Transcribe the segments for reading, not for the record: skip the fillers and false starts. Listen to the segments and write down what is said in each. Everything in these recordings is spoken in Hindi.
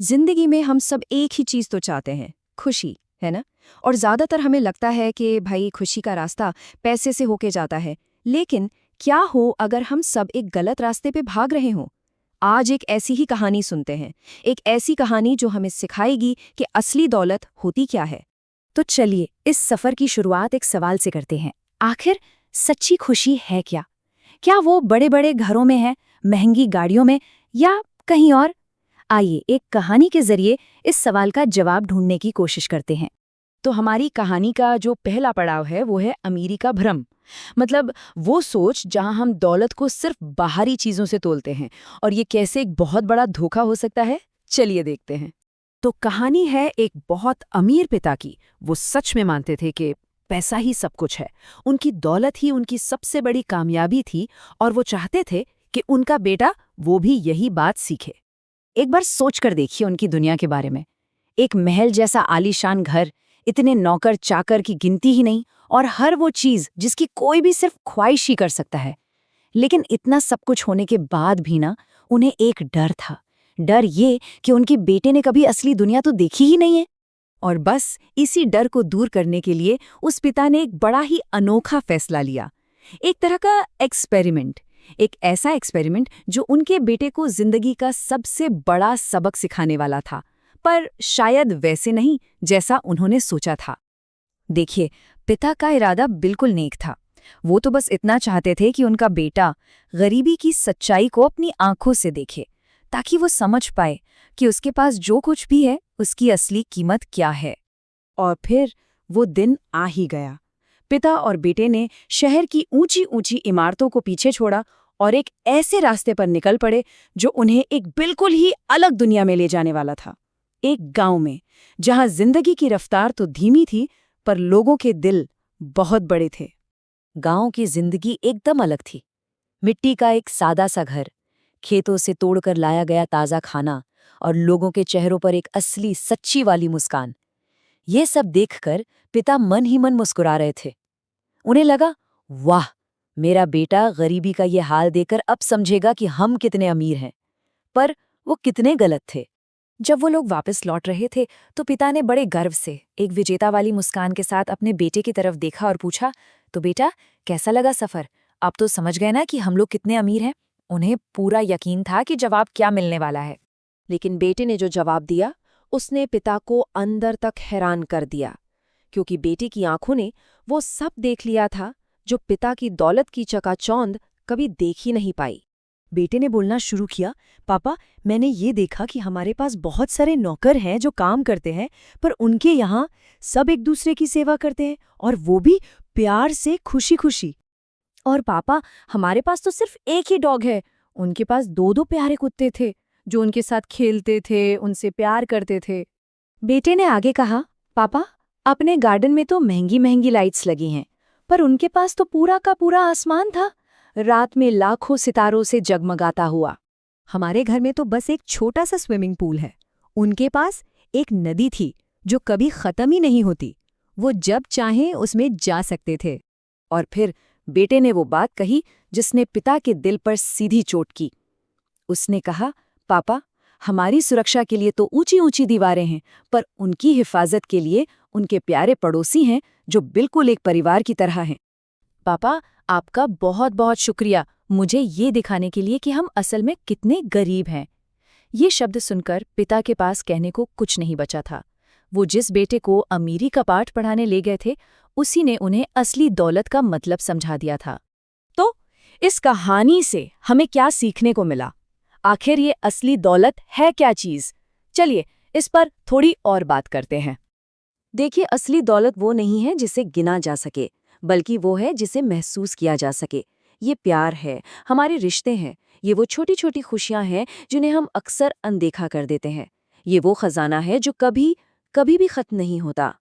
जिंदगी में हम सब एक ही चीज तो चाहते हैं, खुशी, है ना। और ज्यादातर हमें लगता है कि भाई खुशी का रास्ता पैसे से होके जाता है। लेकिन क्या हो अगर हम सब एक गलत रास्ते पे भाग रहे हों। आज एक ऐसी ही कहानी सुनते हैं, एक ऐसी कहानी जो हमें सिखाएगी कि असली दौलत होती क्या है। तो चलिए इस सफर की शुरुआत एक सवाल से करते हैं। आखिर सच्ची खुशी है क्या? क्या वो बड़े बड़े घरों में है, महंगी गाड़ियों में, या कहीं और? आइए एक कहानी के जरिए इस सवाल का जवाब ढूंढने की कोशिश करते हैं। तो हमारी कहानी का जो पहला पड़ाव है वो है अमीरी का भ्रम। मतलब वो सोच जहां हम दौलत को सिर्फ बाहरी चीजों से तोलते हैं, और ये कैसे एक बहुत बड़ा धोखा हो सकता है, चलिए देखते हैं। तो कहानी है एक बहुत अमीर पिता की। वो सच में मानते थे कि पैसा ही सब कुछ है, उनकी दौलत ही उनकी सबसे बड़ी कामयाबी थी, और वो चाहते थे कि उनका बेटा वो भी यही बात सीखे। एक बार सोच कर देखिए उनकी दुनिया के बारे में। एक महल जैसा आलीशान घर, इतने नौकर चाकर की गिनती ही नहीं, और हर वो चीज जिसकी कोई भी सिर्फ ख्वाहिश ही कर सकता है। लेकिन इतना सब कुछ होने के बाद भी ना, उन्हें एक डर था। डर ये कि उनके बेटे ने कभी असली दुनिया तो देखी ही नहीं है। और बस इसी डर को दूर करने के लिए उस पिता ने एक बड़ा ही अनोखा फैसला लिया। एक तरह का एक्सपेरिमेंट, एक ऐसा एक्सपेरिमेंट जो उनके बेटे को जिंदगी का सबसे बड़ा सबक सिखाने वाला था, पर शायद वैसे नहीं जैसा उन्होंने सोचा था। देखिए, पिता का इरादा बिल्कुल नेक था। वो तो बस इतना चाहते थे कि उनका बेटा गरीबी की सच्चाई को अपनी आंखों से देखे, ताकि वो समझ पाए कि उसके पास जो कुछ भी है उसकी असली कीमत क्या है। और फिर वो दिन आ ही गया। पिता और बेटे ने शहर की ऊंची ऊंची इमारतों को पीछे छोड़ा और एक ऐसे रास्ते पर निकल पड़े जो उन्हें एक बिल्कुल ही अलग दुनिया में ले जाने वाला था। एक गांव में, जहां जिंदगी की रफ्तार तो धीमी थी, पर लोगों के दिल बहुत बड़े थे। गांव की जिंदगी एकदम अलग थी। मिट्टी का एक सादा सा घर, खेतों से तोड़कर लाया गया ताज़ा खाना, और लोगों के चेहरों पर एक असली सच्ची वाली मुस्कान। ये सब देखकर पिता मन ही मन मुस्कुरा रहे थे। उन्हें लगा, वाह, मेरा बेटा गरीबी का ये हाल देखकर अब समझेगा कि हम कितने अमीर हैं। पर वो कितने गलत थे। जब वो लोग वापस लौट रहे थे तो पिता ने बड़े गर्व से एक विजेता वाली मुस्कान के साथ अपने बेटे की तरफ देखा और पूछा, तो बेटा, कैसा लगा सफर? अब तो समझ गए ना कि हम लोग कितने अमीर हैं? उन्हें पूरा यकीन था कि जवाब क्या मिलने वाला है। लेकिन बेटे ने जो जवाब दिया उसने पिता को अंदर तक हैरान कर दिया, क्योंकि बेटे की आंखों ने वो सब देख लिया था जो पिता की दौलत की चकाचौंध कभी देख ही नहीं पाई। बेटे ने बोलना शुरू किया, पापा, मैंने ये देखा कि हमारे पास बहुत सारे नौकर हैं जो काम करते हैं, पर उनके यहाँ सब एक दूसरे की सेवा करते हैं, और वो भी प्यार से, खुशी खुशी। और पापा, हमारे पास तो सिर्फ एक ही डॉग है। उनके पास दो दो प्यारे कुत्ते थे जो उनके साथ खेलते थे, उनसे प्यार करते थे। बेटे ने आगे कहा, पापा, अपने गार्डन में तो महंगी महंगी लाइट्स लगी हैं, पर उनके पास तो पूरा का पूरा आसमान था, रात में लाखों सितारों से जगमगाता हुआ। हमारे घर में तो बस एक छोटा सा स्विमिंग पूल है। उनके पास एक नदी थी जो कभी खत्म ही नहीं होती। वो जब चाहें उसमें जा सकते थे। और फिर बेटे ने वो बात कही जिसने पिता के दिल पर सीधी चोट की। उसने कहा, पापा, हमारी सुरक्षा के लिए तो ऊंची ऊंची दीवारें हैं, पर उनकी हिफाजत के लिए उनके प्यारे पड़ोसी हैं जो बिल्कुल एक परिवार की तरह हैं। पापा, आपका बहुत बहुत शुक्रिया मुझे ये दिखाने के लिए कि हम असल में कितने गरीब हैं। ये शब्द सुनकर पिता के पास कहने को कुछ नहीं बचा था। वो जिस बेटे को अमीरी का पाठ पढ़ाने ले गए थे, उसी ने उन्हें असली दौलत का मतलब समझा दिया था। तो इस कहानी से हमें क्या सीखने को मिला? आखिर ये असली दौलत है क्या चीज? चलिए इस पर थोड़ी और बात करते हैं। देखिए, असली दौलत वो नहीं है जिसे गिना जा सके, बल्कि वो है जिसे महसूस किया जा सके। ये प्यार है, हमारे रिश्ते हैं, ये वो छोटी छोटी खुशियां हैं जिन्हें हम अक्सर अनदेखा कर देते हैं। ये वो खजाना है जो कभी कभी भी खत्म नहीं होता।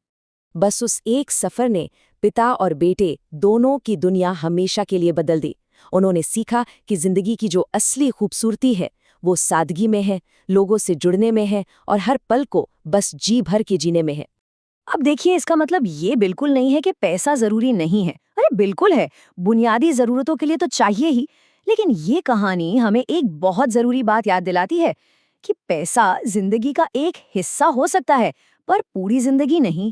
बस उस एक सफर ने पिता और बेटे दोनों की दुनिया हमेशा के लिए बदल दी। उन्होंने सीखा कि जिंदगी की जो असली खूबसूरती है वो सादगी में है, लोगों से जुड़ने में है, और हर पल को बस जी भर के जीने में है। अब देखिए, इसका मतलब ये बिल्कुल नहीं है कि पैसा जरूरी नहीं है। अरे बिल्कुल है, बुनियादी जरूरतों के लिए तो चाहिए ही। लेकिन ये कहानी हमें एक बहुत जरूरी बात याद दिलाती है कि पैसा जिंदगी का एक हिस्सा हो सकता है, पर पूरी जिंदगी नहीं।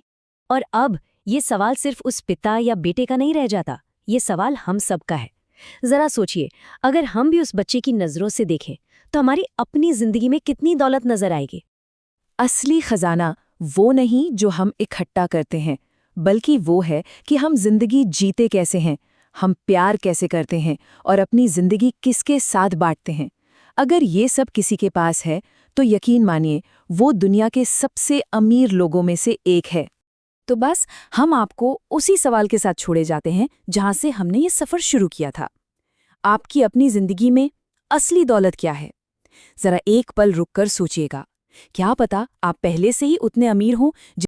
और अब ये सवाल सिर्फ उस पिता या बेटे का नहीं रह जाता, ये सवाल हम सबका है। जरा सोचिए, अगर हम भी उस बच्चे की नजरों से देखें तो हमारी अपनी जिंदगी में कितनी दौलत नजर आएगी। असली खजाना वो नहीं जो हम इकट्ठा करते हैं, बल्कि वो है कि हम जिंदगी जीते कैसे हैं, हम प्यार कैसे करते हैं और अपनी जिंदगी किसके साथ बांटते हैं। अगर ये सब किसी के पास है तो यकीन मानिए वो दुनिया के सबसे अमीर लोगों में से एक है। तो बस हम आपको उसी सवाल के साथ छोड़े जाते हैं जहां से हमने ये सफर शुरू किया था। आपकी अपनी जिंदगी में असली दौलत क्या है? जरा एक पल रुककर सोचिएगा। क्या पता आप पहले से ही उतने अमीर हों